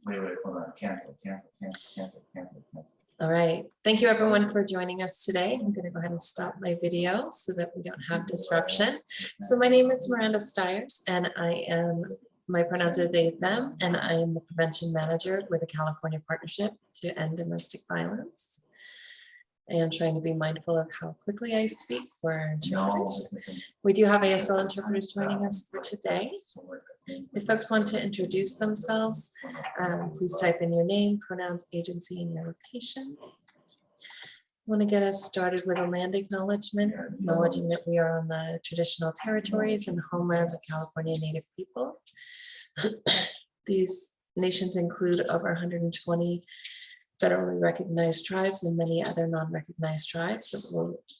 Wait, hold on. Cancel. All right. Thank you everyone for joining us today. I'm going to go ahead and stop my video so that we don't have disruption. So my name is Miranda Stiers and my pronouns are they, them, and I am the prevention manager with the California Partnership to End Domestic Violence. I am trying to be mindful of how quickly I speak for our interpreters. We do have ASL interpreters joining us for today. If folks want to introduce themselves, please type in your name, pronouns, agency, and your location. I want to get us started with a land acknowledgement, acknowledging that we are on the traditional territories and homelands of California Native people. These nations include over 120 federally recognized tribes and many other non-recognized tribes that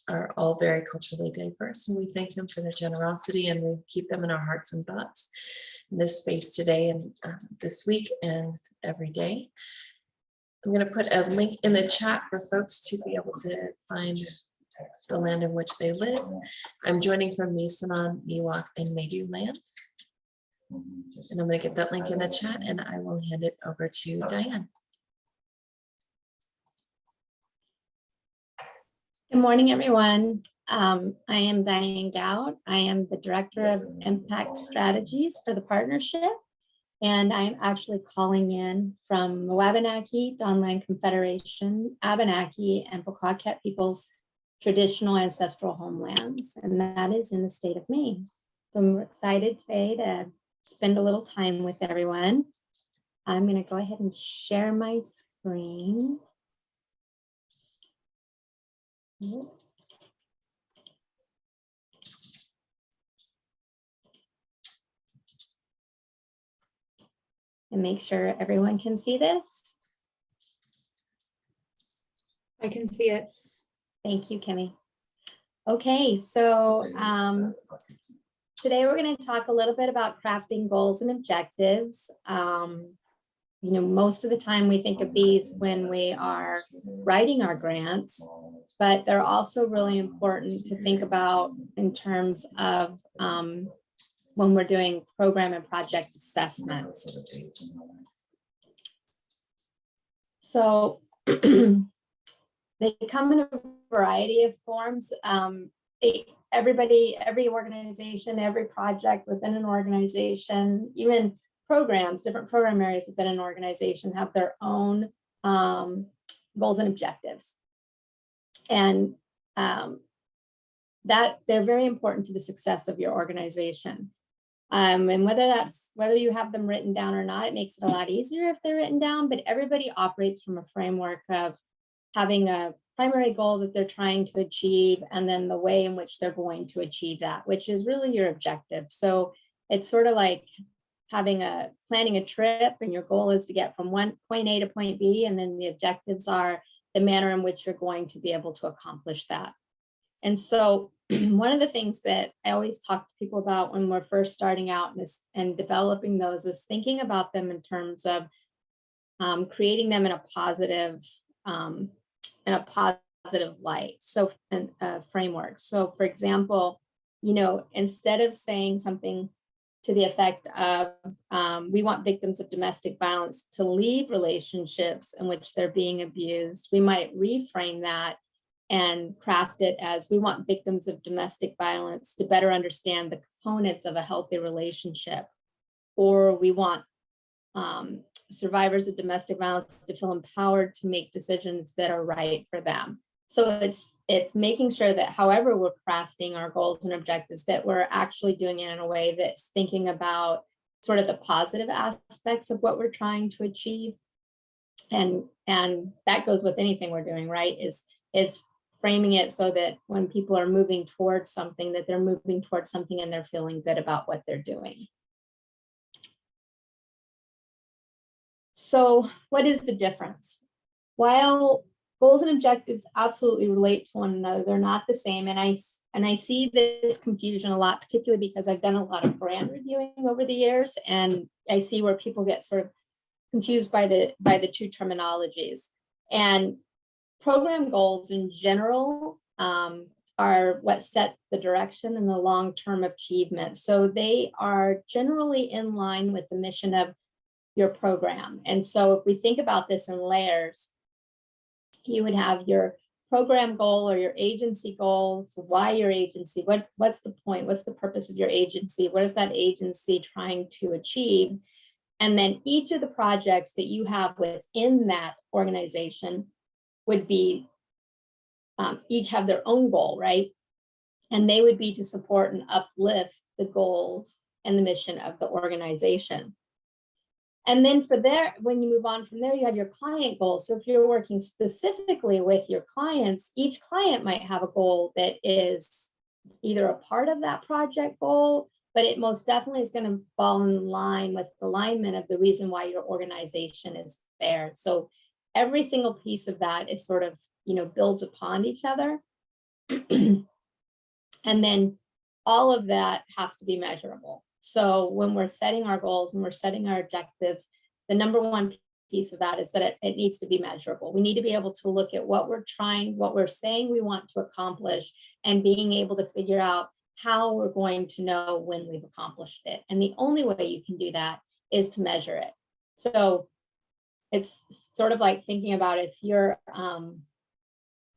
are all very culturally diverse, and we thank them for their generosity and we keep them in our hearts and thoughts in this space today and this week and every day. I'm going to put a link in the chat for folks to be able to find the land in which they live. I'm joining from Nisenan, Miwok, and Medu land. And I'm going to get that link in the chat and I will hand it over to Diane. Good morning, everyone. I am Diane Gout. I am the Director of Impact Strategies for the partnership, and I'm actually calling in from the Wabanaki, Dawnland Confederation, Abenaki, and Pocahontas people's traditional ancestral homelands, and that is in the state of Maine. So I'm excited today to spend a little time with everyone. I'm going to go ahead and share my screen. And make sure everyone can see this. I can see it. Thank you, Kimmy. Okay, so today we're going to talk a little bit about crafting goals and objectives. You know, most of the time we think of these when we are writing our grants, but they're also really important to think about in terms of when we're doing program and project assessments. So they come in a variety of forms. Every organization, every project within an organization, even programs, different program areas within an organization have their own goals and objectives. And that they're very important to the success of your organization. And whether you have them written down or not, it makes it a lot easier if they're written down, but everybody operates from a framework of having a primary goal that they're trying to achieve, and then the way in which they're going to achieve that, which is really your objective. So it's sort of like planning a trip, and your goal is to get from point A to point B, and then the objectives are the manner in which you're going to be able to accomplish that. And so one of the things that I always talk to people about when we're first starting out and developing those is thinking about them in terms of creating them in a positive light. So framework. So for example, you know, instead of saying something to the effect of, we want victims of domestic violence to leave relationships in which they're being abused, we might reframe that and craft it as, we want victims of domestic violence to better understand the components of a healthy relationship, or we want survivors of domestic violence to feel empowered to make decisions that are right for them. So it's making sure that however we're crafting our goals and objectives, that we're actually doing it in a way that's thinking about sort of the positive aspects of what we're trying to achieve. And that goes with anything we're doing, right? Is framing it so that when people are moving towards something, that they're moving towards something and they're feeling good about what they're doing. So what is the difference? While goals and objectives absolutely relate to one another, they're not the same. And I see this confusion a lot, particularly because I've done a lot of grant reviewing over the years, and I see where people get sort of confused by the two terminologies. And program goals in general are what set the direction and the long-term achievement. So they are generally in line with the mission of your program. And so if we think about this in layers, you would have your program goal or your agency goals, why your agency, what's the point, what's the purpose of your agency, what is that agency trying to achieve? And then each of the projects that you have within that organization would be, each have their own goal, right? And they would be to support and uplift the goals and the mission of the organization. And then for there, when you move on from there, you have your client goals. So if you're working specifically with your clients, each client might have a goal that is either a part of that project goal, but it most definitely is going to fall in line with the alignment of the reason why your organization is there. So every single piece of that is sort of, builds upon each other. And then all of that has to be measurable. So when we're setting our goals and we're setting our objectives, the number one piece of that is that it needs to be measurable. We need to be able to look at what we're saying we want to accomplish, and being able to figure out how we're going to know when we've accomplished it. And the only way you can do that is to measure it. So it's sort of like thinking about if you're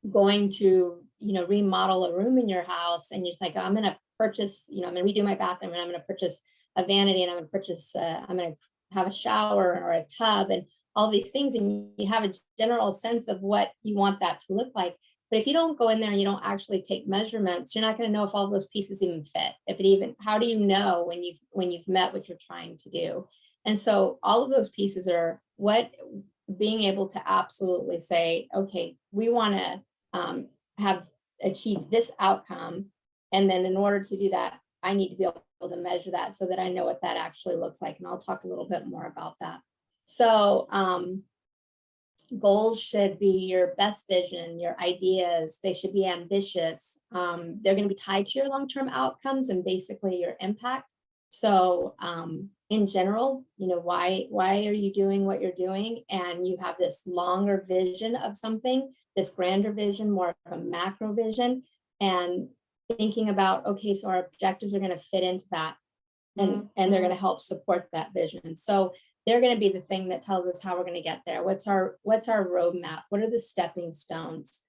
going to, remodel a room in your house, and you're just like, oh, I'm going to purchase, I'm going to redo my bathroom, and I'm going to purchase a vanity, and I'm going to purchase, I'm going to have a shower or a tub and all these things. And you have a general sense of what you want that to look like. But if you don't go in there and you don't actually take measurements, you're not going to know if all of those pieces even fit. How do you know when you've met what you're trying to do? And so all of those pieces are what being able to absolutely say, okay, we want to have achieved this outcome. And then in order to do that, I need to be able to measure that so that I know what that actually looks like. And I'll talk a little bit more about that. So goals should be your best vision, your ideas. They should be ambitious. They're going to be tied to your long-term outcomes and basically your impact. So in general, why are you doing what you're doing? And you have this longer vision of something, this grander vision, more of a macro vision, and thinking about, okay, so our objectives are going to fit into that, and they're going to help support that vision. So they're going to be the thing that tells us how we're going to get there. What's our roadmap? What are the stepping stones?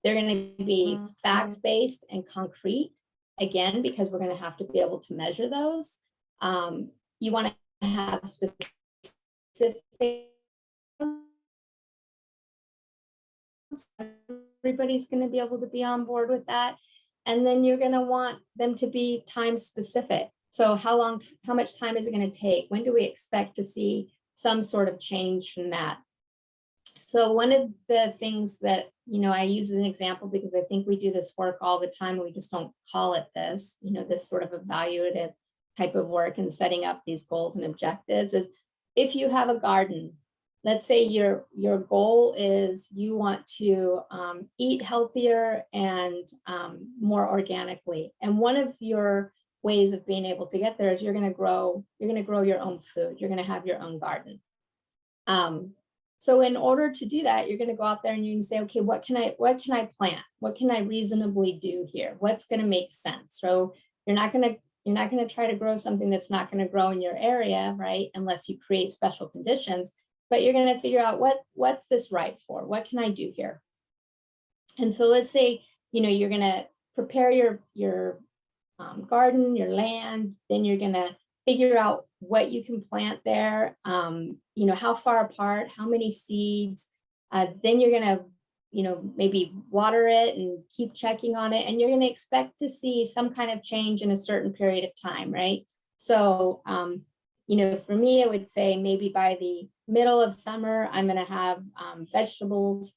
They're going to be facts-based and concrete, again, because we're going to have to be able to measure those. You want to have specific, everybody's going to be able to be on board with that. And then you're going to want them to be time specific. So how much time is it going to take? When do we expect to see some sort of change from that? So one of the things that, I use as an example, because I think we do this work all the time, we just don't call it this, this sort of evaluative type of work and setting up these goals and objectives, is if you have a garden, let's say your goal is you want to eat healthier and more organically. And one of your ways of being able to get there is you're going to grow your own food. You're going to have your own garden. So in order to do that, you're going to go out there and you can say, okay, what can I plant? What can I reasonably do here? What's going to make sense? So you're not going to try to grow something that's not going to grow in your area, right? Unless you create special conditions. But you're going to figure out what's this right for? What can I do here? And so let's say, you're going to prepare your garden, your land, then you're going to figure out what you can plant there, how far apart, how many seeds, then you're going to, maybe water it and keep checking on it. And you're going to expect to see some kind of change in a certain period of time, right? So, for me, I would say maybe by the middle of summer, I'm going to have vegetables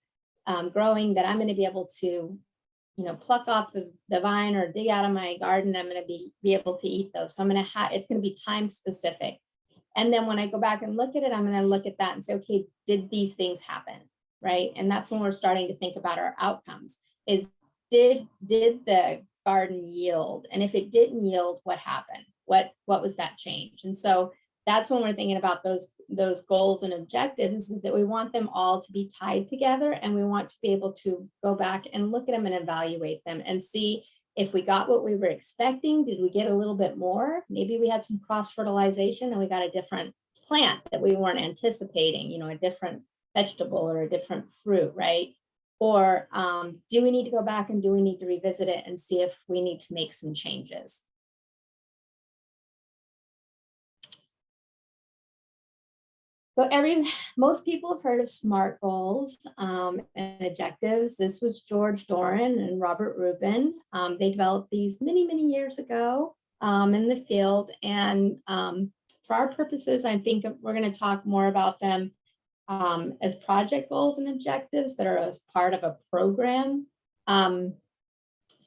growing that I'm going to be able to, pluck off the vine or dig out of my garden. I'm going to be able to eat those. So it's going to be time specific. And then when I go back and look at it, I'm going to look at that and say, okay, did these things happen? Right. And that's when we're starting to think about our outcomes is did the garden yield? And if it didn't yield, what happened? What was that change? And so that's when we're thinking about those goals and objectives, is that we want them all to be tied together, and we want to be able to go back and look at them and evaluate them and see if we got what we were expecting. Did we get a little bit more? Maybe we had some cross-fertilization and we got a different plant that we weren't anticipating, a different vegetable or a different fruit, right? Or do we need to go back and do we need to revisit it and see if we need to make some changes? So most people have heard of SMART goals and objectives. This was George Doran and Robert Rubin. They developed these many, many years ago in the field. And for our purposes, I think we're going to talk more about them as project goals and objectives that are as part of a program. So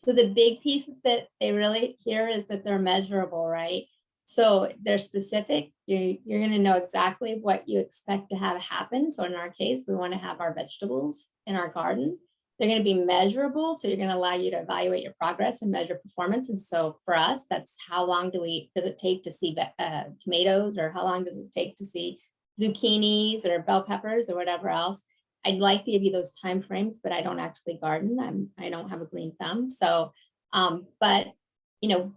the big piece that they really hear is that they're measurable, right? So they're specific. You're going to know exactly what you expect to have happen. So in our case, we want to have our vegetables in our garden. They're going to be measurable. So you're going to allow you to evaluate your progress and measure performance. And so for us, that's how long does it take to see tomatoes, or how long does it take to see zucchinis or bell peppers or whatever else. I'd like to give you those time frames, but I don't actually garden. I don't have a green thumb. So, but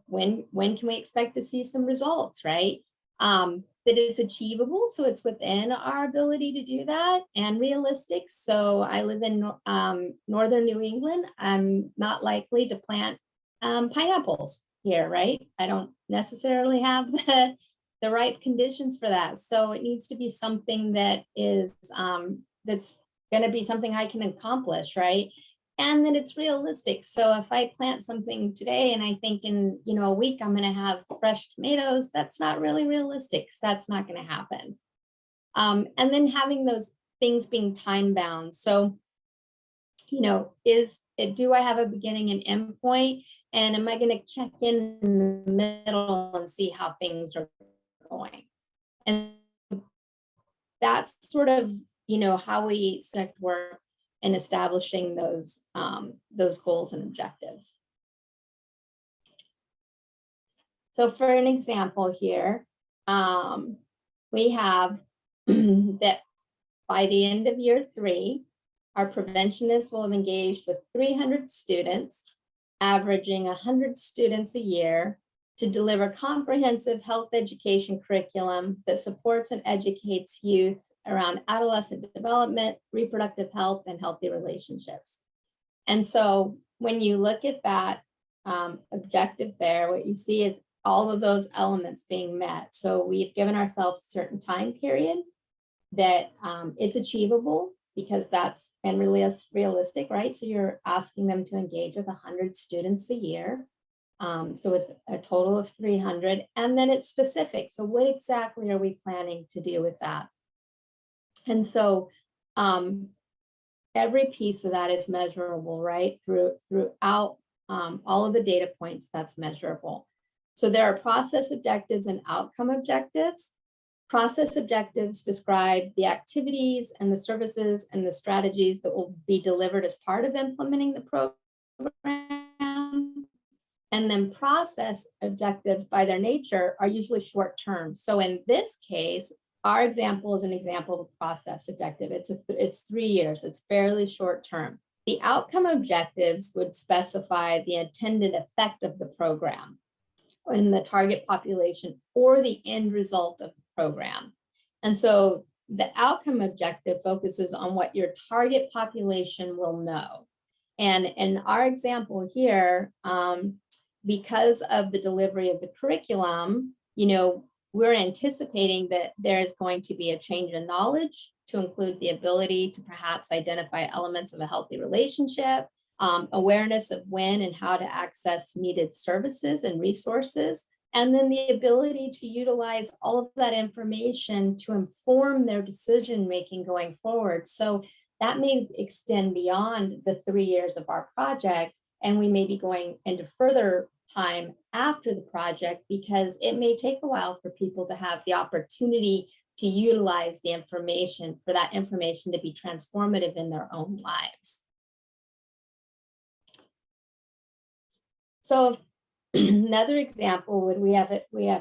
when can we expect to see some results, right? That it's achievable, so it's within our ability to do that, and realistic. So I live in northern New England. I'm not likely to plant pineapples here, right? I don't necessarily have the right conditions for that. So it needs to be something that is that's going to be something I can accomplish, right? And then it's realistic. So if I plant something today and I think in a week I'm going to have fresh tomatoes, that's not really realistic, because that's not going to happen. And then having those things being time bound. So do I have a beginning and end point? And am I going to check in the middle and see how things are going? And that's sort of how we select work in establishing those goals and objectives. So for an example here, we have that by the end of year 3, our preventionists will have engaged with 300 students, averaging 100 students a year, to deliver comprehensive health education curriculum that supports and educates youth around adolescent development, reproductive health, and healthy relationships. And so when you look at that objective there, what you see is all of those elements being met. So we've given ourselves a certain time period that it's achievable, because that's and really realistic, right? So you're asking them to engage with 100 students a year. So with a total of 300, and then it's specific. So what exactly are we planning to do with that? And so every piece of that is measurable, right? Throughout all of the data points, that's measurable. So there are process objectives and outcome objectives. Process objectives describe the activities and the services and the strategies that will be delivered as part of implementing the program. And then process objectives, by their nature, are usually short term. So in this case, our example is an example of a process objective. It's 3 years. It's fairly short term. The outcome objectives would specify the intended effect of the program in the target population or the end result of the program. And so the outcome objective focuses on what your target population will know. And in our example here, because of the delivery of the curriculum, we're anticipating that there is going to be a change in knowledge to include the ability to perhaps identify elements of a healthy relationship, awareness of when and how to access needed services and resources, and then the ability to utilize all of that information to inform their decision-making going forward. So that may extend beyond the 3 years of our project, and we may be going into further time after the project, because it may take a while for people to have the opportunity to utilize the information, for that information to be transformative in their own lives. So another example would we have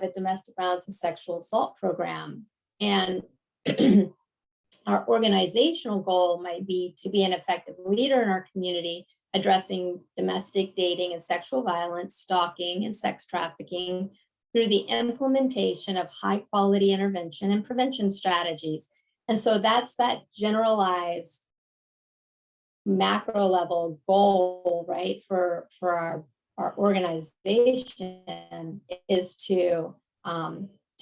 a domestic violence and sexual assault program, and our organizational goal might be to be an effective leader in our community, addressing domestic, dating, and sexual violence, stalking, and sex trafficking through the implementation of high quality intervention and prevention strategies. And so that's that generalized macro level goal, right, for our organization is to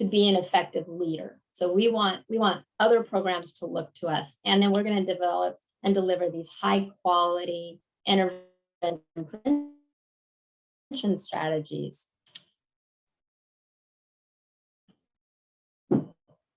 be an effective leader. So we want other programs to look to us, and then we're going to develop and deliver these high quality intervention and prevention strategies.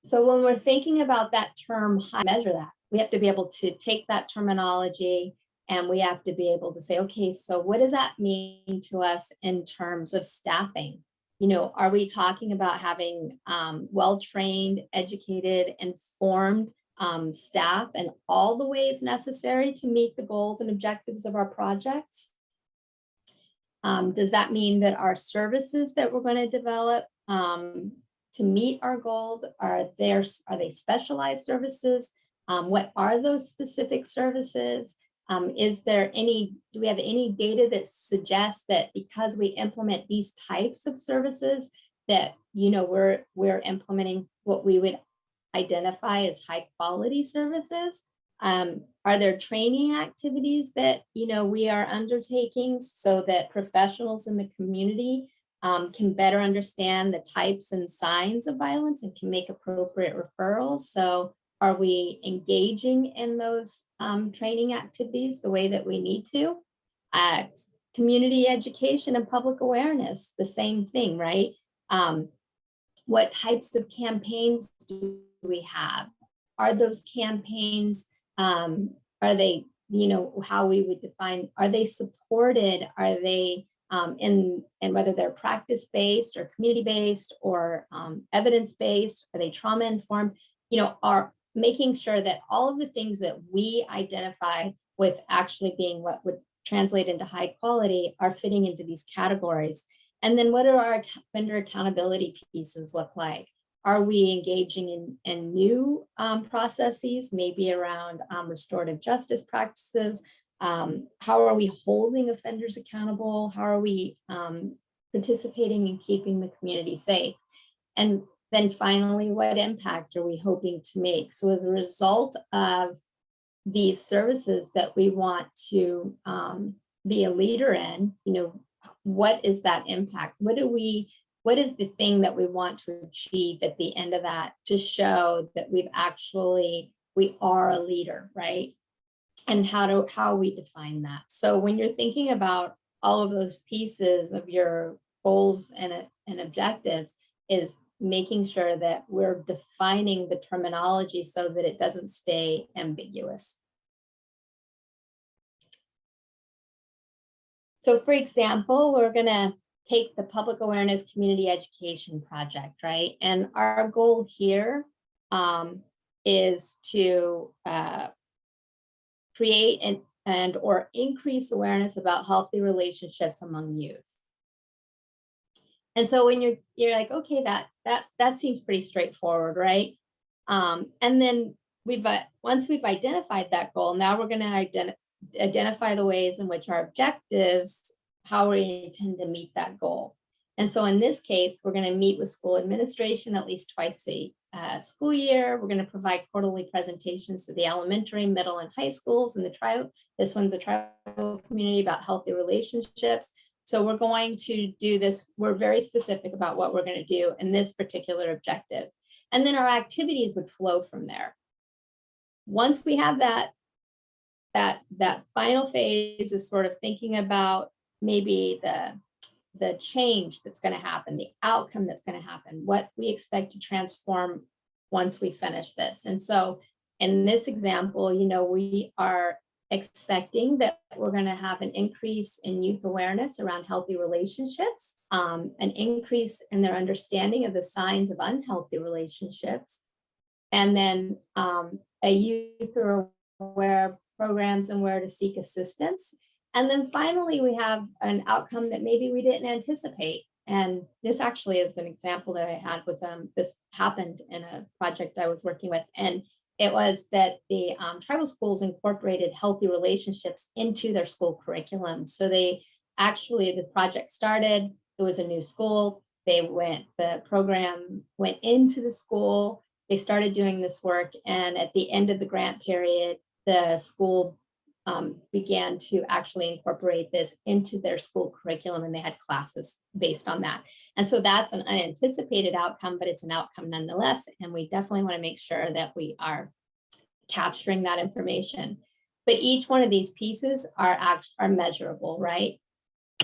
So when we're thinking about that term, how to measure that, we have to be able to take that terminology and we have to be able to say, okay, so what does that mean to us in terms of staffing? You know, are we talking about having well-trained, educated, informed staff in all the ways necessary to meet the goals and objectives of our projects? Does that mean that our services that we're going to develop to meet our goals, are they specialized services? What are those specific services? Do we have any data that suggests that because we implement these types of services that, you know, we're implementing what we would identify as high quality services? Are there training activities that, you know, we are undertaking so that professionals in the community can better understand the types and signs of violence and can make appropriate referrals? So are we engaging in those training activities the way that we need to? Community education and public awareness, the same thing, right? What types of campaigns do we have? Are those campaigns, are they, you know, how we would define, are they supported? Are they and whether they're practice-based or community-based or evidence-based, are they trauma-informed? You know, are making sure that all of the things that we identify with actually being what would translate into high quality are fitting into these categories. And then what do our vendor accountability pieces look like? Are we engaging in new processes, maybe around restorative justice practices? How are we holding offenders accountable? How are we participating in keeping the community safe? And then finally, what impact are we hoping to make? So as a result of these services that we want to be a leader in, you know, what is that impact? What is the thing that we want to achieve at the end of that to show that we are a leader, right? And how we define that. So when you're thinking about all of those pieces of your goals and objectives, is making sure that we're defining the terminology so that it doesn't stay ambiguous. So for example, we're gonna take the public awareness community education project, right? And our goal here is to create and or increase awareness about healthy relationships among youth. And so when you're like, okay, that seems pretty straightforward, right? And then once we've identified that goal, now we're going to identify the ways in which our objectives, how we intend to meet that goal. And so in this case, we're going to meet with school administration at least twice a school year. We're going to provide quarterly presentations to the elementary, middle, and high schools in the tribal. This one's the tribal community about healthy relationships. So we're going to do this. We're very specific about what we're going to do in this particular objective. And then our activities would flow from there. Once we have that final phase is sort of thinking about maybe the change that's going to happen, the outcome that's going to happen, what we expect to transform once we finish this. And so in this example, you know, we are expecting that we're going to have an increase in youth awareness around healthy relationships, an increase in their understanding of the signs of unhealthy relationships, and then a youth are aware of programs and where to seek assistance. And then finally, we have an outcome that maybe we didn't anticipate. And this actually is an example that I had with this happened in a project I was working with. And it was that the tribal schools incorporated healthy relationships into their school curriculum. So the project started, it was a new school. the program went into the school, they started doing this work, and at the end of the grant period, the school began to actually incorporate this into their school curriculum, and they had classes based on that. And so that's an unanticipated outcome, but it's an outcome nonetheless. And we definitely want to make sure that we are capturing that information. But each one of these pieces are measurable, right?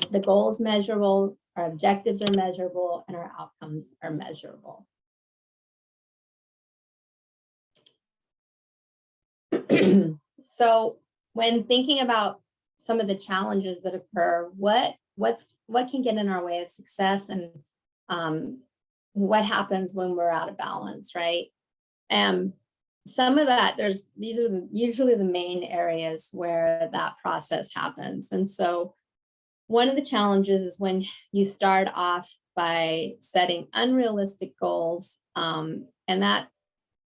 The goal is measurable, our objectives are measurable, and our outcomes are measurable. So when thinking about some of the challenges that occur, what can get in our way of success, and what happens when we're out of balance, right? Some of that, these are usually the main areas where that process happens. And so one of the challenges is when you start off by setting unrealistic goals, and that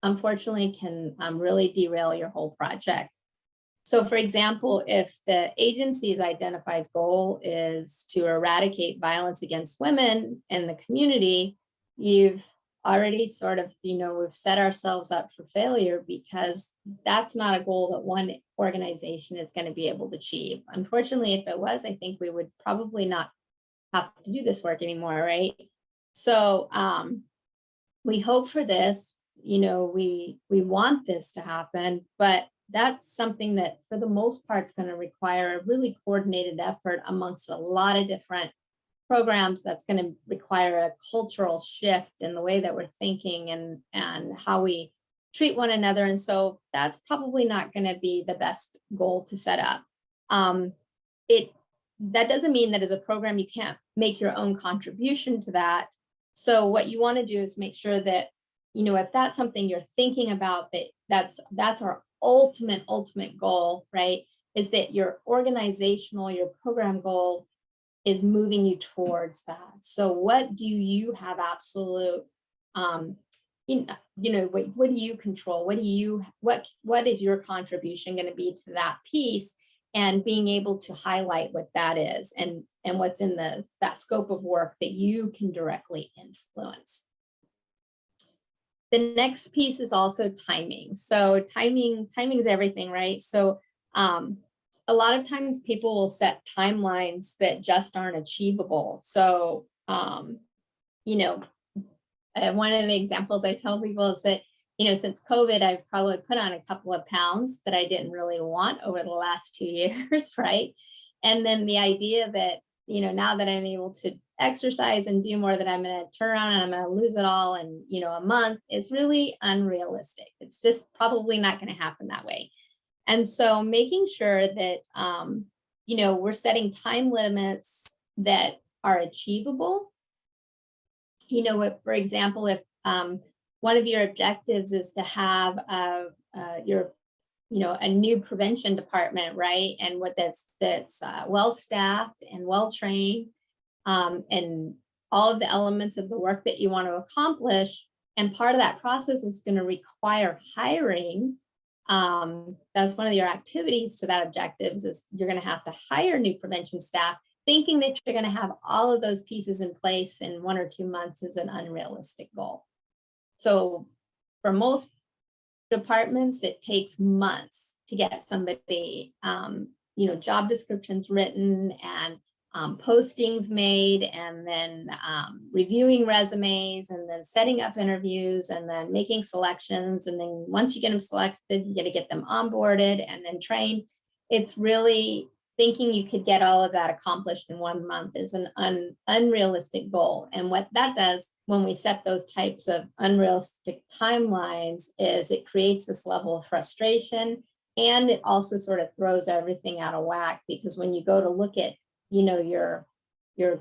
unfortunately can really derail your whole project. So for example, if the agency's identified goal is to eradicate violence against women in the community, you've already sort of, we've set ourselves up for failure, because that's not a goal that one organization is going to be able to achieve. Unfortunately, if it was, I think we would probably not have to do this work anymore, right? So we hope for this, we want this to happen, but that's something that for the most part is going to require a really coordinated effort amongst a lot of different programs. That's going to require a cultural shift in the way that we're thinking and how we treat one another. And so that's probably not going to be the best goal to set up. That doesn't mean that as a program, you can't make your own contribution to that. So what you want to do is make sure that, if that's something you're thinking about, that's our ultimate goal, right? Is that your program goal is moving you towards that. So what do you have absolute, what do you control? What is your contribution going to be to that piece? And being able to highlight what that is and what's in that scope of work that you can directly influence. The next piece is also timing. So timing is everything, right? So a lot of times people will set timelines that just aren't achievable. So, one of the examples I tell people is that, since COVID, I've probably put on a couple of pounds that I didn't really want over the last 2 years, right? And then the idea that, now that I'm able to exercise and do more, that I'm going to turn around and I'm going to lose it all in, a month is really unrealistic. It's just probably not going to happen that way. And so making sure that, we're setting time limits that are achievable. For example, if one of your objectives is to have a new prevention department, right? And what that's well-staffed and well-trained, and all of the elements of the work that you want to accomplish. And part of that process is going to require hiring. That's one of your activities to that objectives, is you're going to have to hire new prevention staff. Thinking that you're going to have all of those pieces in place in 1 or 2 months is an unrealistic goal. So for most departments, it takes months to get somebody, job descriptions written and postings made, and then reviewing resumes, and then setting up interviews, and then making selections. And then once you get them selected, you got to get them onboarded and then trained. It's really thinking you could get all of that accomplished in 1 month is an unrealistic goal. And what that does when we set those types of unrealistic timelines is it creates this level of frustration, and it also sort of throws everything out of whack, because when you go to look at your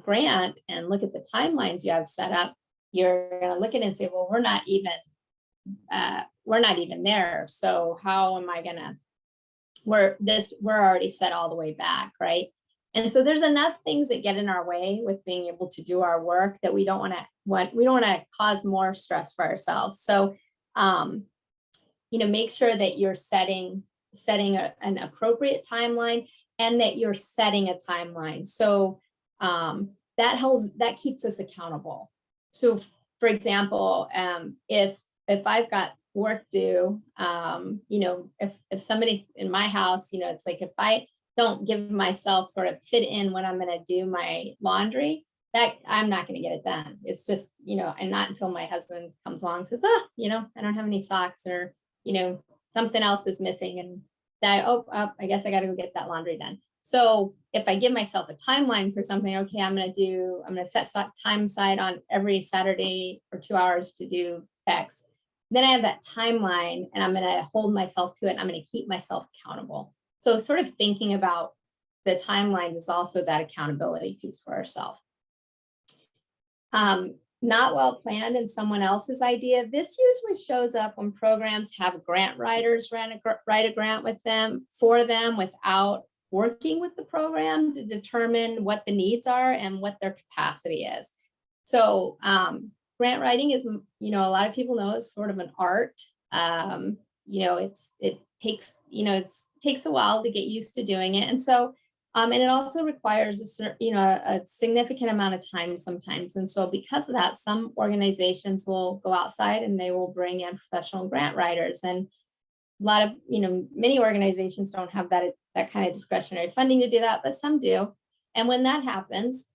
grant and look at the timelines you have set up, you're going to look at it and say, well, we're not even there. So how am I going to, we're already set all the way back, right? And so there's enough things that get in our way with being able to do our work that we don't want to cause more stress for ourselves. So, make sure that you're setting an appropriate timeline, and that you're setting a timeline. So that keeps us accountable. So for example, if I've got work due, if somebody in my house, it's like if I don't give myself sort of fit in when I'm going to do my laundry, that I'm not going to get it done. It's just, and not until my husband comes along and says, I don't have any socks, or, something else is missing. And I guess I got to go get that laundry done. So if I give myself a timeline for something, okay, I'm going to set time aside on every Saturday for 2 hours to do X. Then I have that timeline and I'm going to hold myself to it. And I'm going to keep myself accountable. So sort of thinking about the timelines is also that accountability piece for ourselves. Not well planned and someone else's idea. This usually shows up when programs have grant writers write a grant for them without working with the program to determine what the needs are and what their capacity is. So grant writing is, a lot of people know, it's sort of an art. It takes a while to get used to doing it. And so, and it also requires a significant amount of time sometimes. And so because of that, some organizations will go outside and they will bring in professional grant writers. And a lot of, many organizations don't have that kind of discretionary funding to do that, but some do. And when that happens,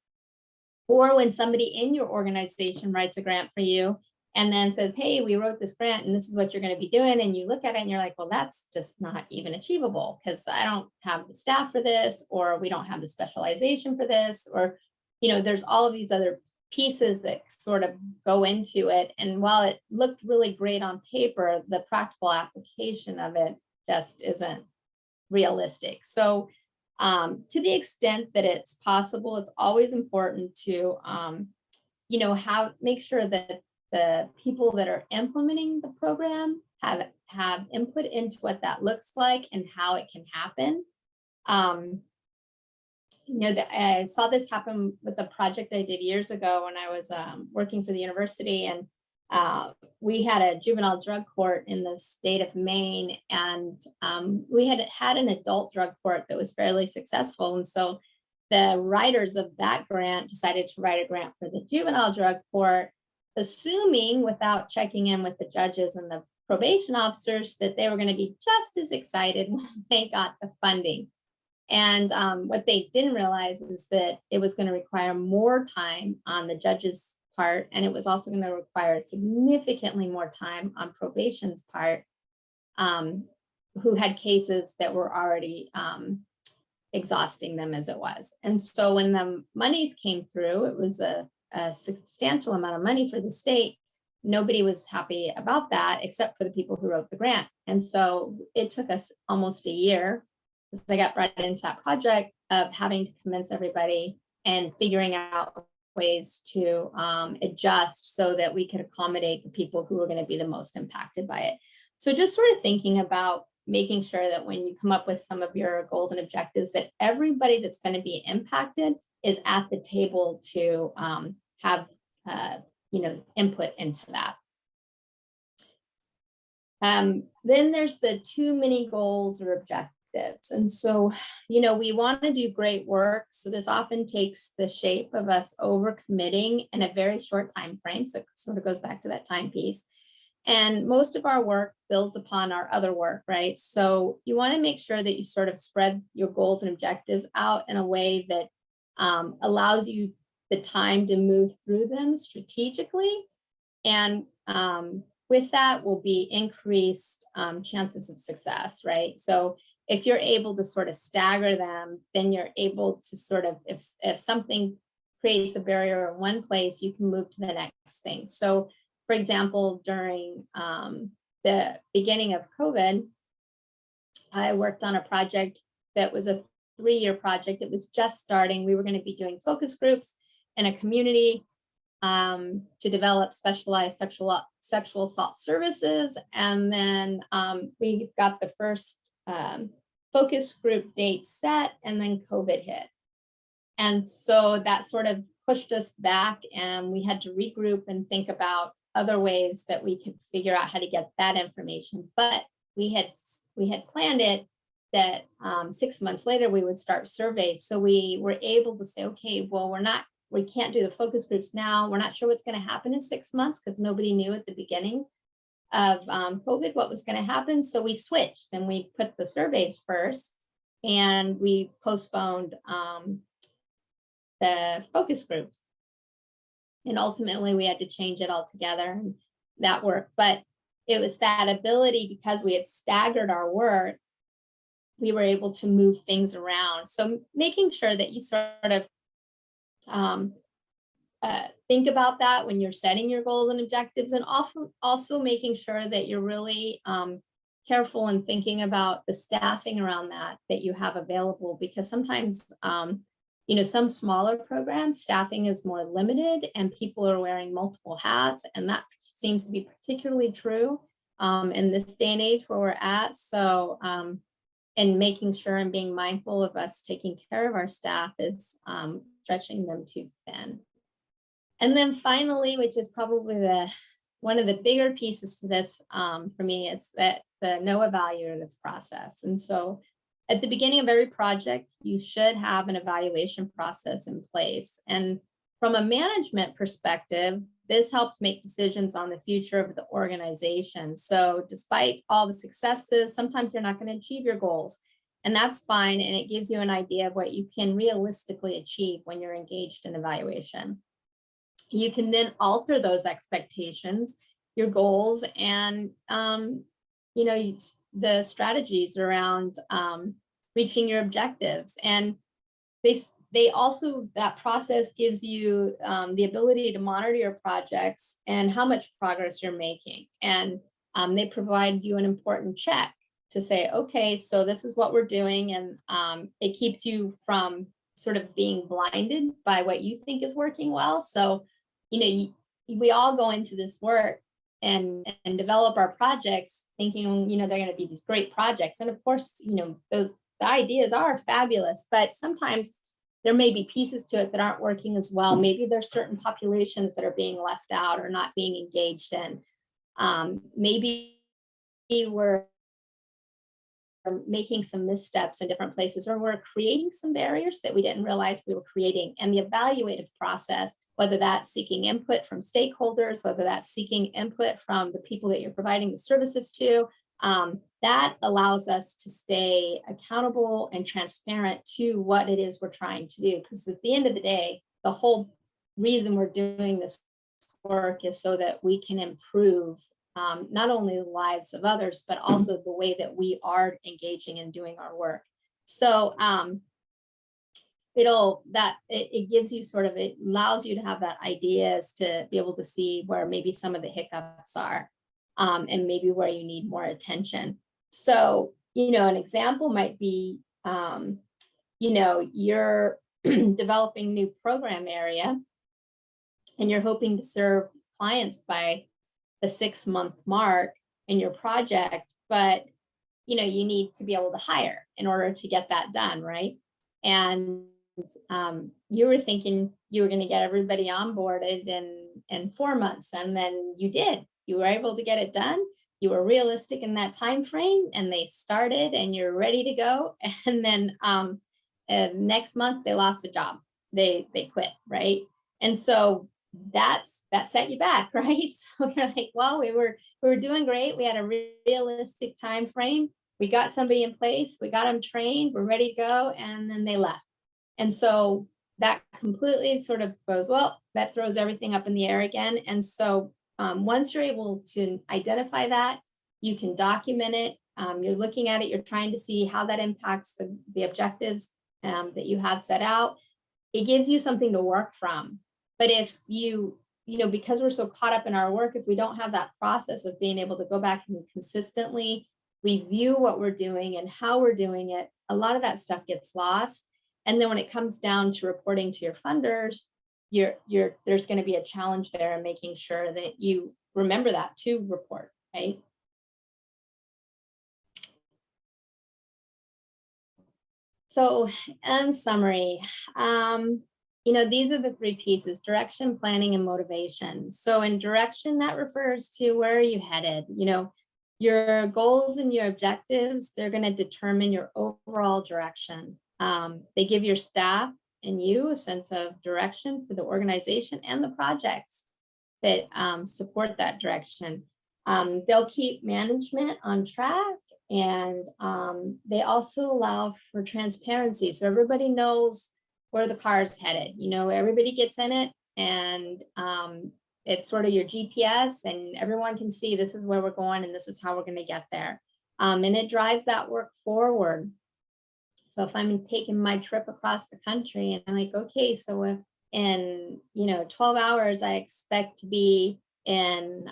or when somebody in your organization writes a grant for you and then says, hey, we wrote this grant and this is what you're going to be doing. And you look at it and you're like, well, that's just not even achievable because I don't have the staff for this, or we don't have the specialization for this, or, there's all of these other pieces that sort of go into it. And while it looked really great on paper, the practical application of it just isn't realistic. So to the extent that it's possible, it's always important to, make sure that the people that are implementing the program have input into what that looks like and how it can happen. I saw this happen with a project I did years ago when I was working for the university, and we had a juvenile drug court in the state of Maine, and we had an adult drug court that was fairly successful. And so the writers of that grant decided to write a grant for the juvenile drug court, assuming, without checking in with the judges and the probation officers, that they were going to be just as excited when they got the funding. And what they didn't realize is that it was going to require more time on the judge's part, and it was also going to require significantly more time on probation's part, who had cases that were already exhausting them as it was. And so when the monies came through, it was a substantial amount of money for the state. Nobody was happy about that except for the people who wrote the grant. And so it took us almost a year, because I got brought into that project, of having to convince everybody and figuring out ways to adjust so that we could accommodate the people who were going to be the most impacted by it. So just sort of thinking about making sure that when you come up with some of your goals and objectives, that everybody that's going to be impacted is at the table to have input into that. Then there's the too many goals or objectives. And so, we want to do great work. So this often takes the shape of us overcommitting in a very short time frame. So it sort of goes back to that time piece. And most of our work builds upon our other work, right? So you want to make sure that you sort of spread your goals and objectives out in a way that allows you the time to move through them strategically. And with that will be increased chances of success, right? So if you're able to sort of stagger them, then you're able to sort of, if something creates a barrier in one place, you can move to the next thing. So for example, during the beginning of COVID, I worked on a project that was a 3-year project. It was just starting. We were going to be doing focus groups in a community to develop specialized sexual assault services. And then we got the first focus group date set, and then COVID hit. And so that sort of pushed us back, and we had to regroup and think about other ways that we could figure out how to get that information. But we had planned it that 6 months later we would start surveys. So we were able to say, okay, well, we're not we can't do the focus groups now. We're not sure what's going to happen in 6 months because nobody knew at the beginning of COVID what was going to happen. So we switched and we put the surveys first, and we postponed the focus groups. And ultimately we had to change it altogether, and that worked. But it was that ability, because we had staggered our work, we were able to move things around. So making sure that you sort of think about that when you're setting your goals and objectives, and also making sure that you're really careful in thinking about the staffing around that you have available, because sometimes some smaller programs, staffing is more limited and people are wearing multiple hats, and that seems to be particularly true in this day and age where we're at. So and making sure and being mindful of us taking care of our staff is stretching them too thin. And then finally, which is probably one of the bigger pieces to this for me, is that the no evaluative process. And so at the beginning of every project, you should have an evaluation process in place. And from a management perspective, this helps make decisions on the future of the organization. So despite all the successes, sometimes you're not going to achieve your goals, and that's fine. And it gives you an idea of what you can realistically achieve when you're engaged in evaluation. You can then alter those expectations, your goals, and the strategies around reaching your objectives. And they also, that process gives you the ability to monitor your projects and how much progress you're making. And they provide you an important check to say, okay, so this is what we're doing. And it keeps you from sort of being blinded by what you think is working well. So, we all go into this work and develop our projects thinking, they're going to be these great projects. And of course, the ideas are fabulous, but sometimes there may be pieces to it that aren't working as well. Maybe there's certain populations that are being left out or not being engaged in. Maybe we're making some missteps in different places, or we're creating some barriers that we didn't realize we were creating. And the evaluative process, whether that's seeking input from stakeholders, whether that's seeking input from the people that you're providing the services to, that allows us to stay accountable and transparent to what it is we're trying to do. Because at the end of the day, the whole reason we're doing this work is so that we can improve not only the lives of others, but also the way that we are engaging in doing our work. So it gives you sort of, it allows you to have that ideas to be able to see where maybe some of the hiccups are, and maybe where you need more attention. So, an example might be, you're developing new program area and you're hoping to serve clients by the 6-month mark in your project, but you need to be able to hire in order to get that done, right? And you were thinking you were going to get everybody onboarded in 4 months, and then you did. You were able to get it done. You were realistic in that time frame, and they started, and you're ready to go. And then next month they lost the job. They quit, right? And so that set you back, right? So you're like, well, we were doing great. We had a realistic time frame. We got somebody in place. We got them trained. We're ready to go, and then they left. And so that completely sort of goes, well, that throws everything up in the air again. And so once you're able to identify that, you can document it. You're looking at it. You're trying to see how that impacts the objectives that you have set out. It gives you something to work from. But if because we're so caught up in our work, if we don't have that process of being able to go back and consistently review what we're doing and how we're doing it, a lot of that stuff gets lost. And then when it comes down to reporting to your funders, there's going to be a challenge there in making sure that you remember that to report, right? So in summary, these are the 3 pieces: direction, planning, and motivation. So in direction, that refers to where are you headed? Your goals and your objectives, they're going to determine your overall direction. They give your staff in you a sense of direction for the organization and the projects that support that direction. They'll keep management on track, and they also allow for transparency. So everybody knows where the car is headed. You know, everybody gets in it, and it's sort of your GPS, and everyone can see this is where we're going and this is how we're going to get there. And it drives that work forward. So if I'm taking my trip across the country and I'm like, okay, so if in 12 hours I expect to be in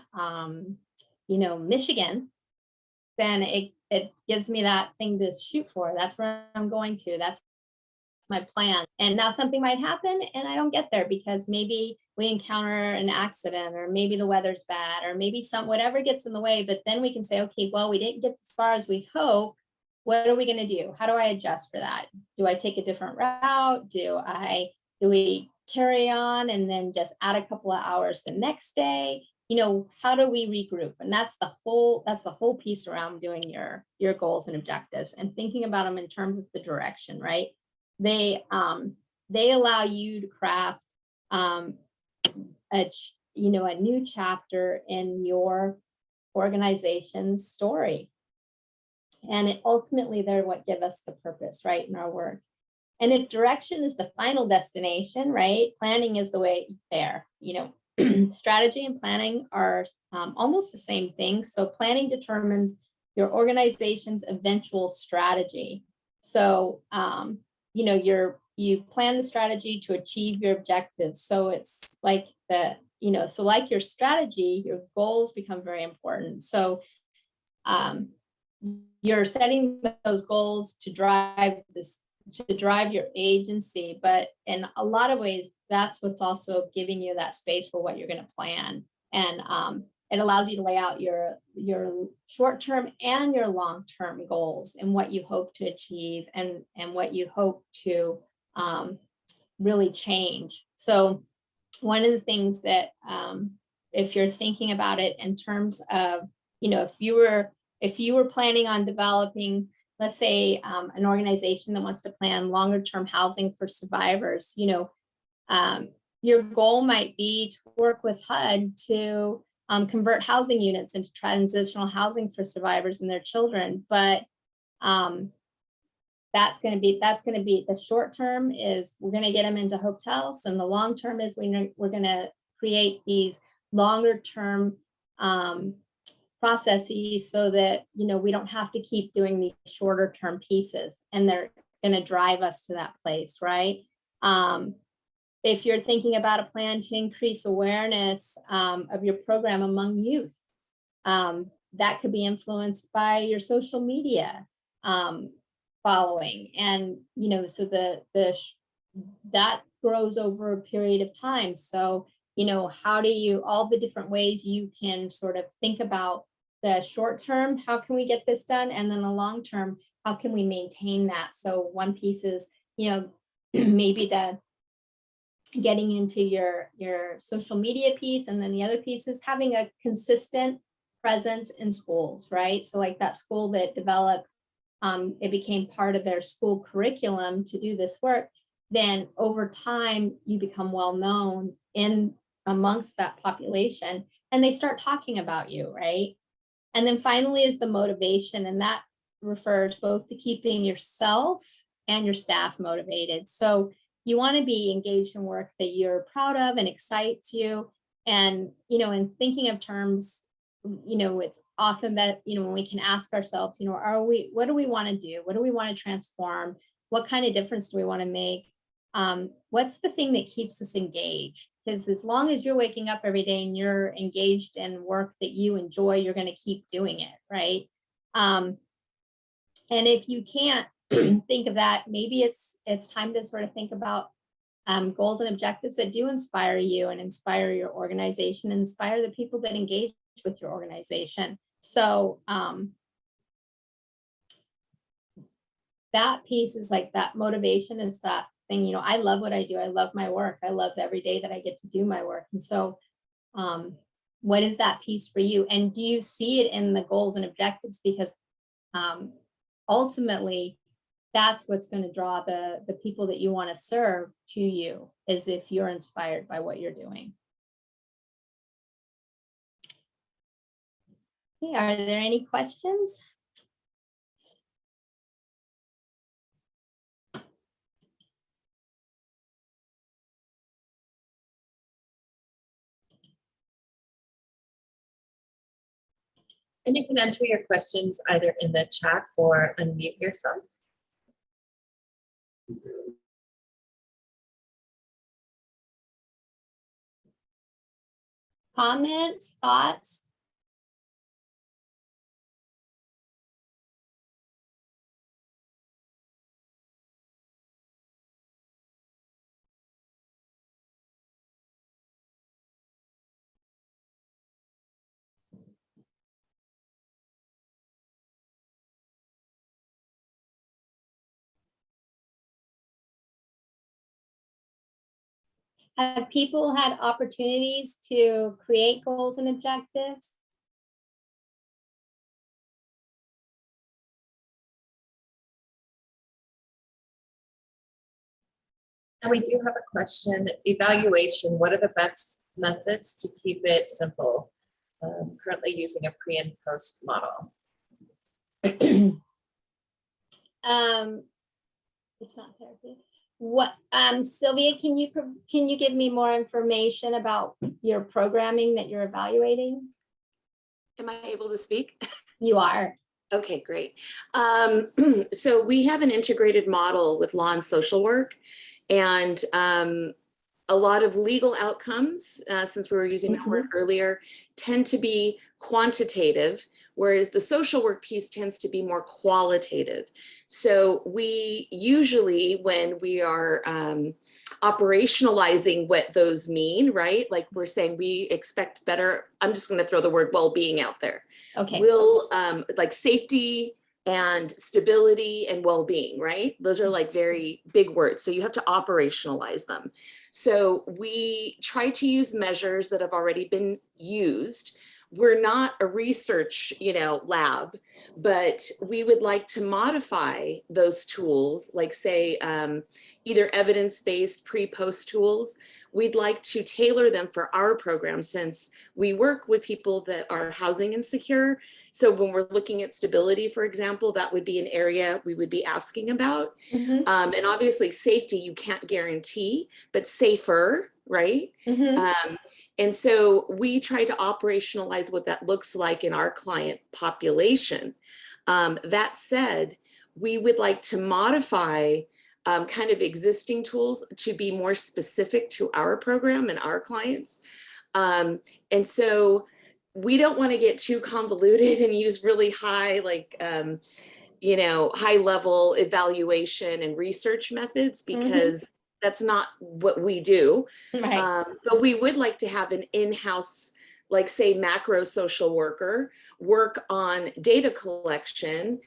Michigan, then it gives me that thing to shoot for. That's where I'm going to. That's my plan. And now something might happen and I don't get there because maybe we encounter an accident, or maybe the weather's bad, or maybe whatever gets in the way. But then we can say, okay, well, we didn't get as far as we hope. What are we going to do? How do I adjust for that? Do I take a different route? Do we carry on and then just add a couple of hours the next day? How do we regroup? And that's the whole piece around doing your goals and objectives and thinking about them in terms of the direction, right? They allow you to craft a new chapter in your organization's story. And ultimately, they're what give us the purpose, right, in our work. And if direction is the final destination, right, planning is the way there. Strategy and planning are almost the same thing. So planning determines your organization's eventual strategy. So, you plan the strategy to achieve your objectives. So it's like like your strategy, your goals become very important. So you're setting those goals to drive your agency, but in a lot of ways, that's what's also giving you that space for what you're going to plan. And it allows you to lay out your short-term and your long-term goals and what you hope to achieve and what you hope to really change. So one of the things that if you're thinking about it in terms of, if you were planning on developing, let's say an organization that wants to plan longer term housing for survivors, your goal might be to work with HUD to convert housing units into transitional housing for survivors and their children. But that's going to be the short term is we're going to get them into hotels, and the long term is we're going to create these longer term processes so that we don't have to keep doing these shorter term pieces, and they're going to drive us to that place, right? If you're thinking about a plan to increase awareness of your program among youth, that could be influenced by your social media following, and so that grows over a period of time. So how do you, all the different ways you can sort of think about the short term, how can we get this done, and then the long term, how can we maintain that? So one piece is maybe the getting into your social media piece, and then the other piece is having a consistent presence in schools, right? So like that school that developed, it became part of their school curriculum to do this work, then over time you become well known in amongst that population, and they start talking about you, right? And then finally is the motivation, and that refers both to keeping yourself and your staff motivated. So you want to be engaged in work that you're proud of and excites you. And, in thinking of terms, it's often that, when we can ask ourselves, what do we want to do? What do we want to transform? What kind of difference do we want to make? What's the thing that keeps us engaged? Because as long as you're waking up every day and you're engaged in work that you enjoy, you're going to keep doing it, right? And if you can't think of that, maybe it's time to sort of think about goals and objectives that do inspire you and inspire your organization and inspire the people that engage with your organization. So that piece is like that motivation is that thing, I love what I do. I love my work. I love every day that I get to do my work. And so what is that piece for you? And do you see it in the goals and objectives? Because ultimately, that's what's going to draw the people that you want to serve to you, is if you're inspired by what you're doing. Okay, are there any questions? And you can enter your questions either in the chat or unmute yourself. Comments, thoughts? Have people had opportunities to create goals and objectives? And we do have a question, evaluation, what are the best methods to keep it simple? Currently using a pre and post model. It's not therapy. What, Sylvia, can you give me more information about your programming that you're evaluating? Am I able to speak? You are. Okay, great. So we have an integrated model with law and social work, and a lot of legal outcomes, since we were using that word earlier, tend to be quantitative, whereas the social work piece tends to be more qualitative. So we usually, when we are operationalizing what those mean, right? Like we're saying we expect better, I'm just going to throw the word well-being out there. Okay. Will like safety and stability and well-being, right? Those are like very big words. So you have to operationalize them. So we try to use measures that have already been used. We're not a research, lab, but we would like to modify those tools, like say, either evidence-based pre-post tools. We'd like to tailor them for our program, since we work with people that are housing insecure. So when we're looking at stability, for example, that would be an area we would be asking about. Mm-hmm. And obviously safety, you can't guarantee, but safer, right? Mm-hmm. And so we try to operationalize what that looks like in our client population. That said, we would like to modify kind of existing tools to be more specific to our program and our clients. And so we don't want to get too convoluted and use really high, like, high level evaluation and research methods, because that's not what we do. Right. But we would like to have an in-house, like say macro social worker, work on data collection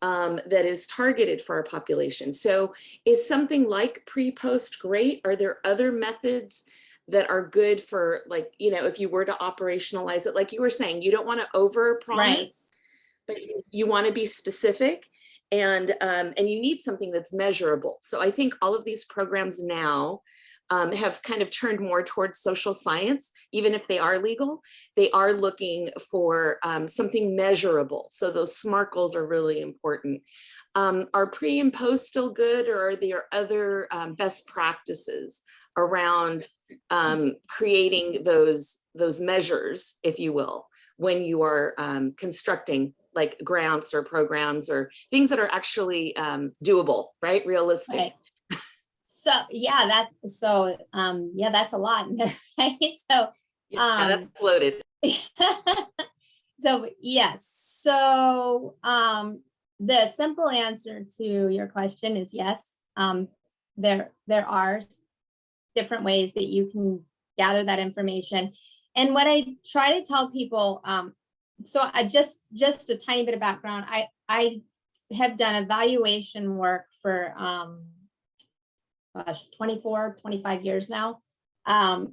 that is targeted for our population. So is something like pre-post great? Are there other methods that are good for, like, if you were to operationalize it, like you were saying, you don't want to over promise, but you want to be specific, and you need something that's measurable. So I think all of these programs now have kind of turned more towards social science. Even if they are legal, they are looking for something measurable. So those SMART goals are really important. Are pre and post still good, or are there other best practices around creating those measures, if you will, when you are constructing like grants or programs or things that are actually doable, right? Realistic. Right. So yeah, that's a lot, right? So yeah, that's loaded. So yes. So the simple answer to your question is yes. There are different ways that you can gather that information. And what I try to tell people, so I just a tiny bit of background. I have done evaluation work for 24, 25 years now. And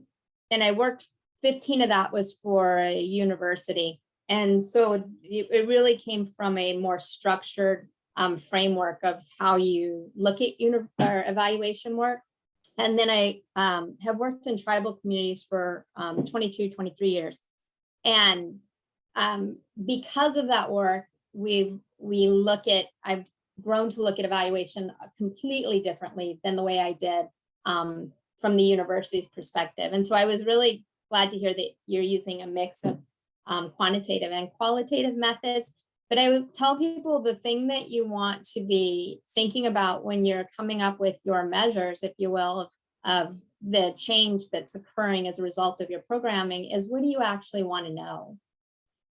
I worked, 15 of that was for a university. And so it really came from a more structured framework of how you look at or evaluation work. And then I have worked in tribal communities for 22, 23 years. And because of that work, I've grown to look at evaluation completely differently than the way I did from the university's perspective. And so I was really glad to hear that you're using a mix of quantitative and qualitative methods. But I would tell people the thing that you want to be thinking about when you're coming up with your measures, if you will, of the change that's occurring as a result of your programming is, what do you actually want to know?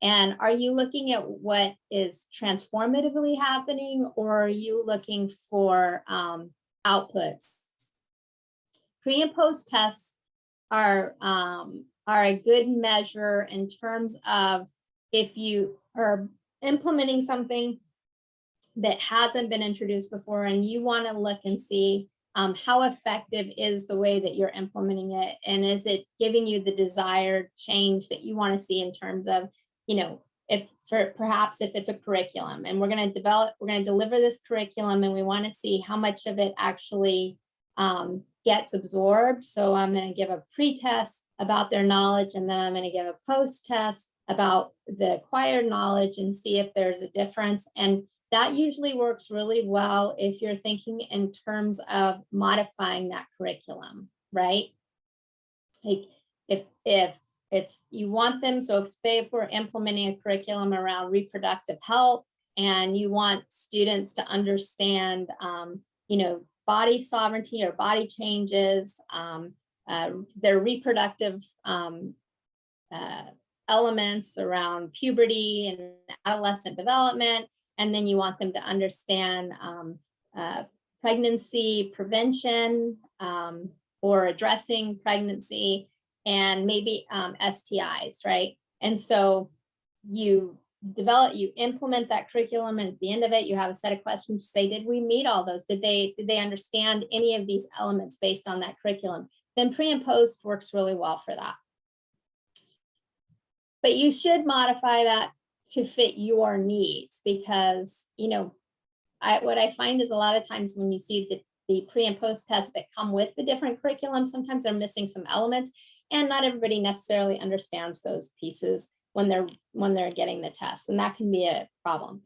And are you looking at what is transformatively happening, or are you looking for outputs? Pre and post tests are a good measure in terms of if you are implementing something that hasn't been introduced before and you want to look and see how effective is the way that you're implementing it, and is it giving you the desired change that you want to see in terms of, you know, perhaps if it's a curriculum and we're going to deliver this curriculum and we want to see how much of it actually gets absorbed. So I'm going to give a pre-test about their knowledge, and then I'm going to give a post-test about the acquired knowledge and see if there's a difference. And that usually works really well if you're thinking in terms of modifying that curriculum, right? Like if it's, you want them, so if we're implementing a curriculum around reproductive health and you want students to understand, you know, body sovereignty or body changes, their reproductive elements around puberty and adolescent development, and then you want them to understand pregnancy prevention or addressing pregnancy, and maybe STIs, right? And so you implement that curriculum, and at the end of it, you have a set of questions to say, did we meet all those? Did they understand any of these elements based on that curriculum? Then pre and post works really well for that. But you should modify that to fit your needs, because, you know, what I find is a lot of times when you see the pre and post tests that come with the different curriculums, sometimes they're missing some elements, and not everybody necessarily understands those pieces when they're getting the test, and that can be a problem.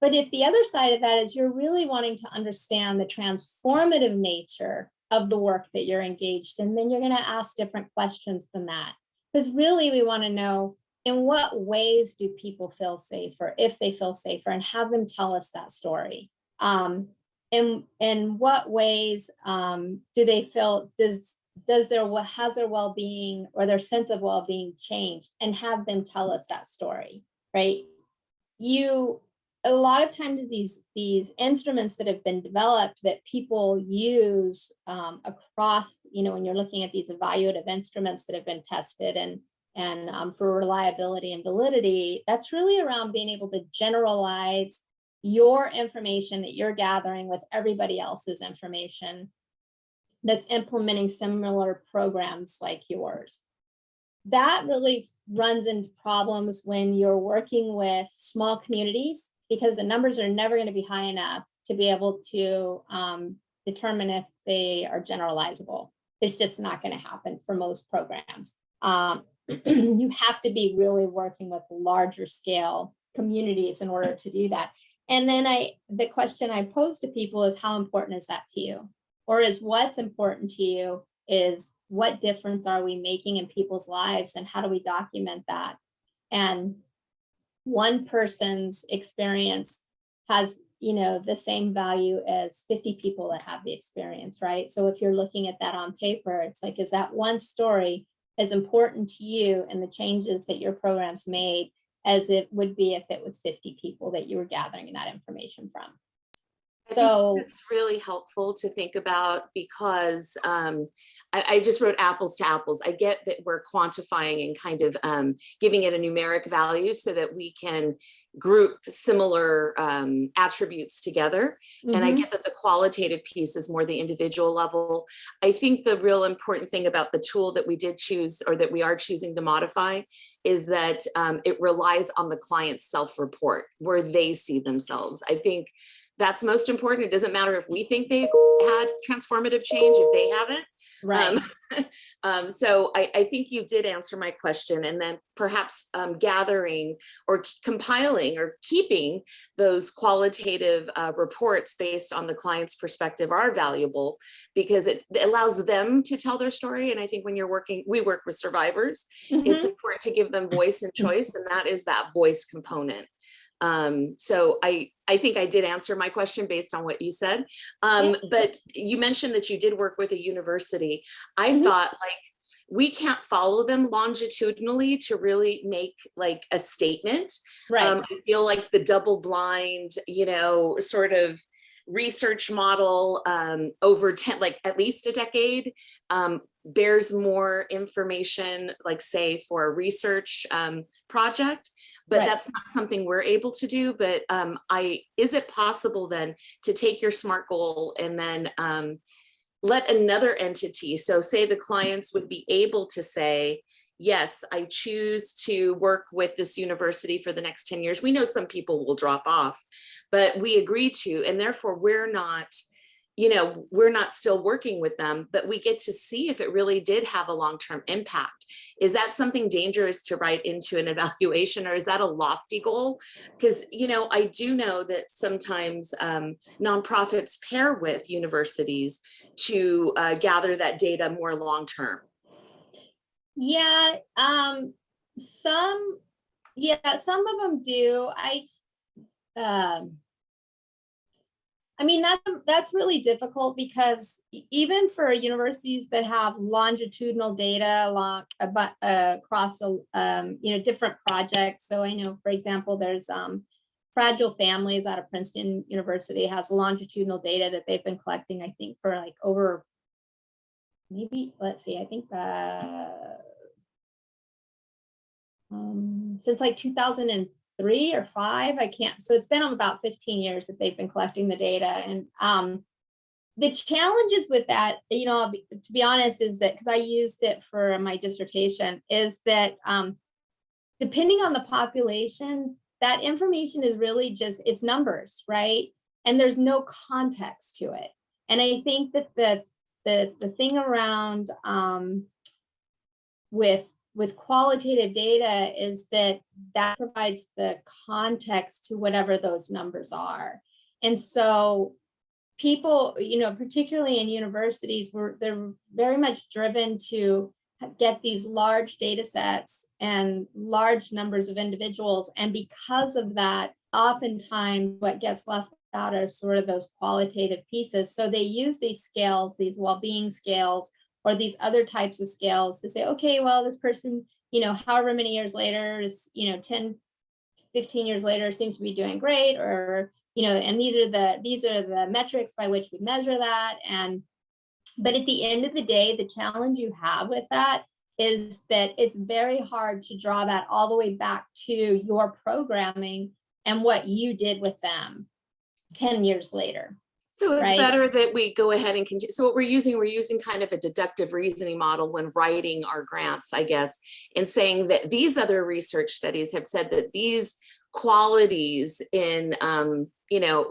But if the other side of that is you're really wanting to understand the transformative nature of the work that you're engaged in, then you're going to ask different questions than that. Because really we want to know, in what ways do people feel safer, if they feel safer, and have them tell us that story. In what ways do they feel, has their well-being or their sense of well-being changed, and have them tell us that story, right? A lot of times these instruments that have been developed that people use across, you know, when you're looking at these evaluative instruments that have been tested and for reliability and validity, that's really around being able to generalize your information that you're gathering with everybody else's information that's implementing similar programs like yours. That really runs into problems when you're working with small communities, because the numbers are never going to be high enough to be able to determine if they are generalizable. It's just not going to happen for most programs. You have to be really working with larger scale communities in order to do that. And then the question I pose to people is, how important is that to you? Or is what's important to you is, what difference are we making in people's lives, and how do we document that? And one person's experience has, you know, the same value as 50 people that have the experience, right? So if you're looking at that on paper, it's like, is that one story as important to you and the changes that your program's made as it would be if it was 50 people that you were gathering that information from? I So think it's really helpful to think about because I just wrote apples to apples. I get that we're quantifying and kind of giving it a numeric value so that we can group similar attributes together. And I get that the qualitative piece is more the individual level. I think the real important thing about the tool that we did choose or that we are choosing to modify is that it relies on the client's self-report where they see themselves. I think that's most important. It doesn't matter if we think they've had transformative change, if they haven't. right. So I think you did answer my question, and then perhaps gathering or compiling or keeping those qualitative reports based on the client's perspective are valuable because it allows them to tell their story. And I think when we work with survivors, it's important to give them voice and choice, and that is that voice component. So I think I did answer my question based on what you said. But you mentioned that you did work with a university. I thought like, we can't follow them longitudinally to really make like a statement. Right. I feel like the double blind, sort of research model over 10, like at least a decade, bears more information, like say for a research project. But that's not something we're able to do. But is it possible then to take your SMART goal and then let another entity, so say the clients would be able to say, yes, I choose to work with this university for the next 10 years. We know some people will drop off, but we agree to, and therefore we're not still working with them, but we get to see if it really did have a long-term impact. Is that something dangerous to write into an evaluation, or is that a lofty goal? Because, I do know that sometimes nonprofits pair with universities to gather that data more long-term. Yeah. Some of them do. I mean, that's really difficult because even for universities that have longitudinal data across different projects. So I know, for example, there's Fragile Families out of Princeton University has longitudinal data that they've been collecting, I think, for like over maybe, let's see, I think since like 2003 or 5, I can't, so it's been about 15 years that they've been collecting the data. And the challenges with that, to be honest, is that because I used it for my dissertation, is that depending on the population, that information is really just, it's numbers, right? And there's no context to it. And I think that the thing around with qualitative data is that provides the context to whatever those numbers are. And so people, particularly in universities, they're very much driven to get these large data sets and large numbers of individuals. And because of that, oftentimes what gets left out are sort of those qualitative pieces. So they use these scales, these well-being scales, or these other types of scales to say, okay, well, this person, however many years later is, 10, 15 years later seems to be doing great, or, and these are the metrics by which we measure that. But at the end of the day, the challenge you have with that is that it's very hard to draw that all the way back to your programming and what you did with them 10 years later. So it's right? better that we go ahead and continue. So what we're using kind of a deductive reasoning model when writing our grants, I guess, and saying that these other research studies have said that these qualities in,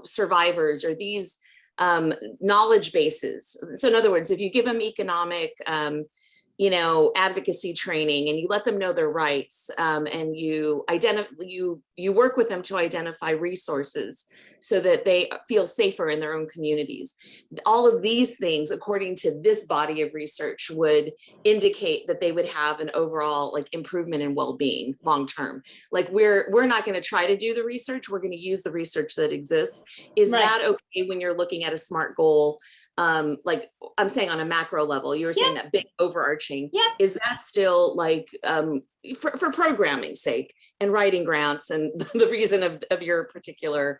survivors, or these knowledge bases. So in other words, if you give them economic, advocacy training, and you let them know their rights, and you work with them to identify resources so that they feel safer in their own communities. All of these things, according to this body of research, would indicate that they would have an overall like improvement in well-being long-term. Like we're not going to try to do the research. We're going to use the research that exists. Is that okay when you're looking at a SMART goal? Like I'm saying on a macro level, you were saying that big overarching, is that still like for programming sake and writing grants and the reason of your particular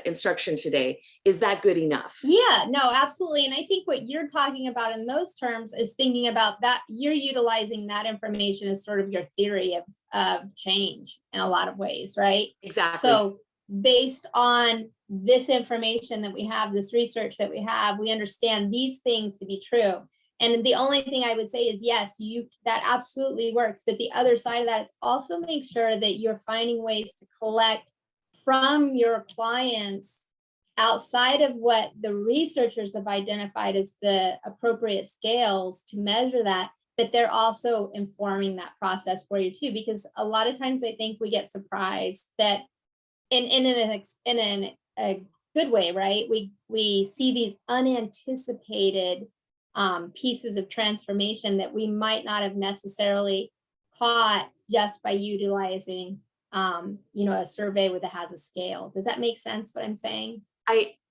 instruction today. Is that good enough? Yeah, no, absolutely. And I think what you're talking about in those terms is thinking about that you're utilizing that information as sort of your theory of change in a lot of ways, right? Exactly. So based on this information that we have, this research that we have, we understand these things to be true. And the only thing I would say is, yes, that absolutely works. But the other side of that is also make sure that you're finding ways to collect from your clients outside of what the researchers have identified as the appropriate scales to measure that, but they're also informing that process for you too. Because a lot of times I think we get surprised that in a good way, right? We see these unanticipated pieces of transformation that we might not have necessarily caught just by utilizing a survey that has a scale. Does that make sense what I'm saying?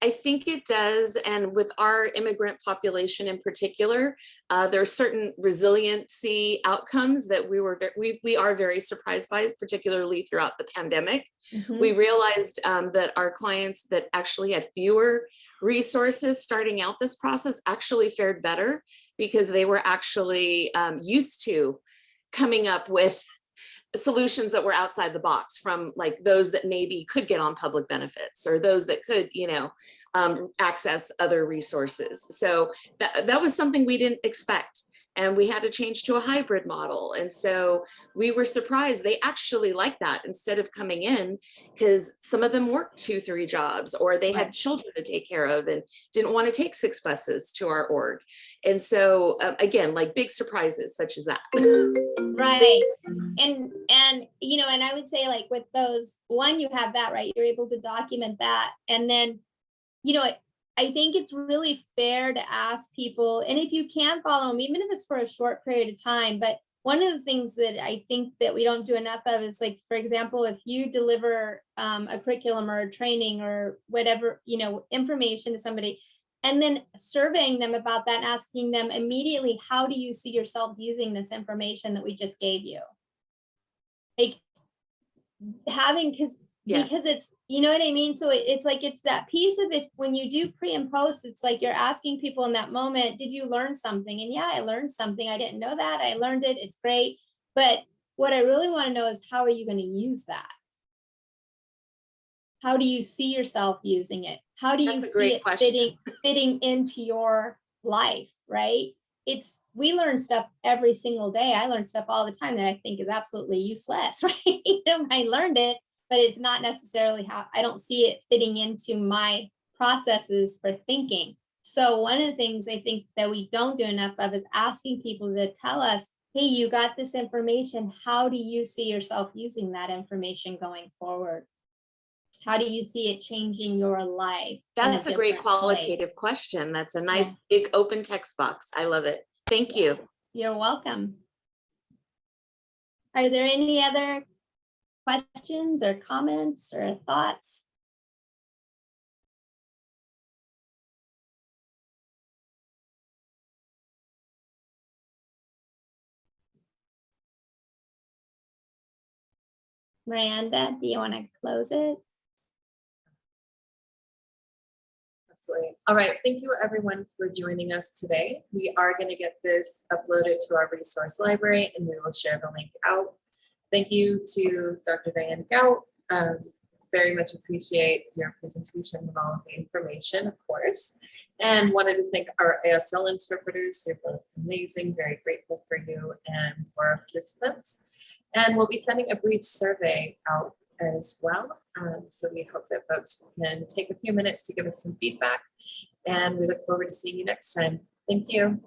I think it does. And with our immigrant population in particular, there are certain resiliency outcomes that we are very surprised by, particularly throughout the pandemic. Mm-hmm. We realized that our clients that actually had fewer resources starting out this process actually fared better because they were actually used to coming up with solutions that were outside the box from like those that maybe could get on public benefits or those that could, access other resources. So that was something we didn't expect. And we had to change to a hybrid model. And so we were surprised they actually liked that instead of coming in, because some of them worked 2-3 jobs, or they had children to take care of and didn't want to take 6 buses to our org. And so again, like big surprises such as that. Right. And I would say like with those, one, you have that, right? You're able to document that. And then, I think it's really fair to ask people, and if you can follow them, even if it's for a short period of time, but one of the things that I think that we don't do enough of is like, for example, if you deliver a curriculum or a training or whatever, information to somebody, and then surveying them about that and asking them immediately, how do you see yourselves using this information that we just gave you? Like because it's, you know what I mean? So it's like, it's that piece of it when you do pre and post, it's like you're asking people in that moment, did you learn something? And yeah, I learned something. I didn't know that. I learned it. It's great. But what I really want to know is, how are you going to use that? How do you see yourself using it? How do you see it fitting into your life, right? We learn stuff every single day. I learn stuff all the time that I think is absolutely useless, right? I learned it, but it's not necessarily how I don't see it fitting into my processes for thinking. So one of the things I think that we don't do enough of is asking people to tell us, hey, you got this information. How do you see yourself using that information going forward? How do you see it changing your life? That's a great qualitative question. That's a nice big open text box. I love it. Thank you. You're welcome. Are there any other questions or comments or thoughts? Miranda, do you want to close it? Absolutely. All right. Thank you everyone for joining us today. We are going to get this uploaded to our resource library and we will share the link out. Thank you to Dr. Diane Gout. Very much appreciate your presentation and all of the information, of course. And wanted to thank our ASL interpreters. You're both amazing. Very grateful for you and for our participants. And we'll be sending a brief survey out as well. So we hope that folks can take a few minutes to give us some feedback. And we look forward to seeing you next time. Thank you.